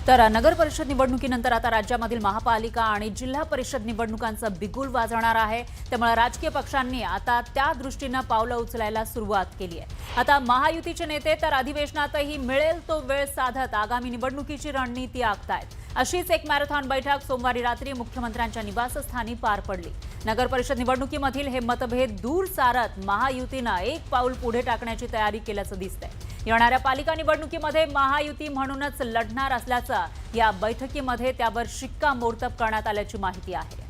तर नगर परिषद निवडणुकीनंतर आता राज्यामधील महापालिका आणि जिल्हा परिषद निवडणुकांचा बिगुल वाजवणार आहे। त्यामुळे राजकीय पक्षांनी आता त्या दृष्टीने पावलं उचलायला सुरुवात केली आहे। आता महायुतीचे नेते तर अधिवेशनातही मिळेल तो वेळ साधत आगामी निवडणुकीची रणनीती आखतायत। अशीच एक मॅरेथॉन बैठक सोमवारी रात्री मुख्यमंत्र्यांच्या निवासस्थानी पार पडली। नगर परिषद निवडणुकीमधील हे मतभेद दूर सारत महायुतीने एक पाऊल पुढे टाकण्याची तयारी केल्याचं दिसतंय। येणाऱ्या पालिका निवडणुकीमध्ये महायुती म्हणूनच लढणार असल्याचं या बैठकीमध्ये त्यावर शिक्कामोर्तब करण्यात आल्याची माहिती आहे।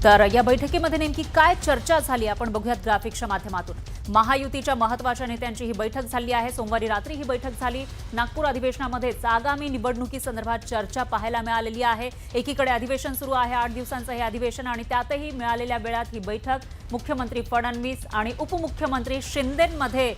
तर या बैठकीमध्ये नेमकी काय चर्चा झाली आपण बघूयात ग्राफिक्सच्या माध्यमातून। महायुतीच्या महत्त्वाच्या नेत्यांची ही बैठक झाली आहे। सोमवारी रात्री ही बैठक झाली। नागपूर अधिवेशनामध्ये आगामी निवडणुकीसंदर्भात चर्चा पाहायला मिळालेली आहे। एकीकडे अधिवेशन सुरू आहे, 8 दिवसांचं हे अधिवेशन आणि त्यातही मिळालेल्या वेळात ही बैठक मुख्यमंत्री फडणवीस आणि उपमुख्यमंत्री शिंदेंमध्ये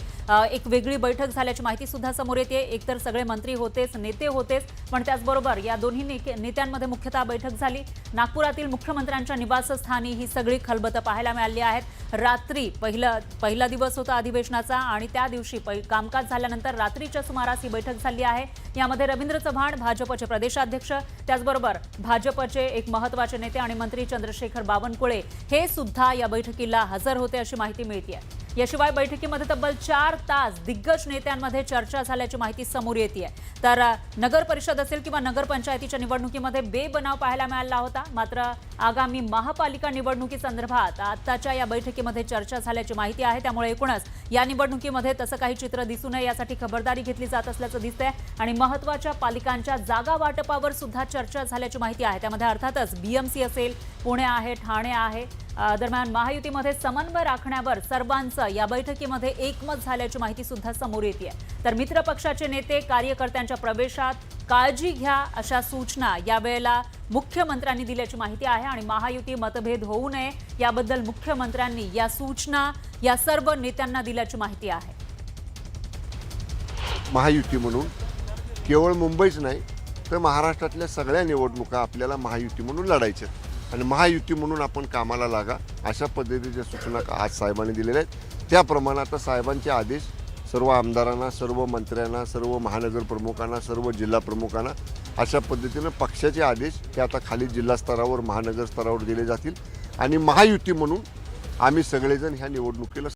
एक वेगळी बैठक झाल्याची माहिती सुद्धा समोर येते। एकतर सगळे मंत्री होतेच, नेते होतेच, पण त्याचबरोबर या दोन्ही नेत्यांमध्ये मुख्यतः बैठक झाली। नागपुरातील मुख्यमंत्र्यांच्या निवासस्थानी ही सगळी खलबतं पाहायला मिळाली आहेत। रात्री पहिला दिवस होता अधिवेशनाचा आणि त्या दिवशी कामकाज झाल्यानंतर रात्रीच्या सुमारास ही बैठक झाली आहे। यामध्ये रवींद्र चव्हाण भाजपचे प्रदेशाध्यक्ष, त्याचबरोबर भाजपचे एक महत्त्वाचे नेते आणि मंत्री चंद्रशेखर बावनकुळे हे सुद्धा या बैठकीला हजर होते अशी माहिती मिळते। याशिवाय बैठकीमध्ये तब्बल 4 तास दिग्गज नेत्यांमध्ये चर्चा झाल्याची माहिती समोर येते। तर नगर परिषद असेल किंवा नगरपंचायतीच्या निवडणुकीमध्ये बेबनाव पाहायला मिळाला होता, मात्र आगामी महापालिका निवडणुकीसंदर्भात आताच्या या बैठकीमध्ये चर्चा झाल्याची माहिती आहे। त्यामुळे एकूणच या निवडणुकीमध्ये तसं काही चित्र दिसू नये यासाठी खबरदारी घेतली जात असल्याचं दिसतंय आणि महत्त्वाच्या पालिकांच्या जागा वाटपावर सुद्धा चर्चा झाल्याची माहिती आहे। त्यामध्ये अर्थातच बीएमसी असेल, पुणे आहे, ठाणे आहे। दरम्यान महायुतीमध्ये समन्वय राखण्यावर सर्वांचं या बैठकीमध्ये एकमत झाल्याची माहिती सुद्धा समोर येते। तर मित्र पक्षाचे नेते कार्यकर्त्यांच्या प्रवेशात काळजी घ्या अशा सूचना यावेळेला मुख्यमंत्र्यांनी दिल्याची माहिती आहे आणि महायुती मतभेद होऊ नये याबद्दल मुख्यमंत्र्यांनी या सूचना या सर्व नेत्यांना दिल्याची माहिती आहे। महायुती म्हणून केवळ मुंबईच नाही तर महाराष्ट्रातल्या सगळ्या निवडणुका आपल्याला महायुती म्हणून लढायच्या आणि महायुती म्हणून आपण कामाला लागा अशा पद्धतीच्या सूचना आज साहेबांनी दिलेल्या आहेत। त्याप्रमाणे आता साहेबांचे आदेश सर्व आमदारांना, सर्व मंत्र्यांना, सर्व महानगर प्रमुखांना, सर्व जिल्हा प्रमुखांना अशा पद्धतीने पक्षाचे आदेश हे आता खाली जिल्हा स्तरावर, महानगर स्तरावर दिले जातील आणि महायुती म्हणून आम्ही सगळेजण ह्या निवडणुकीला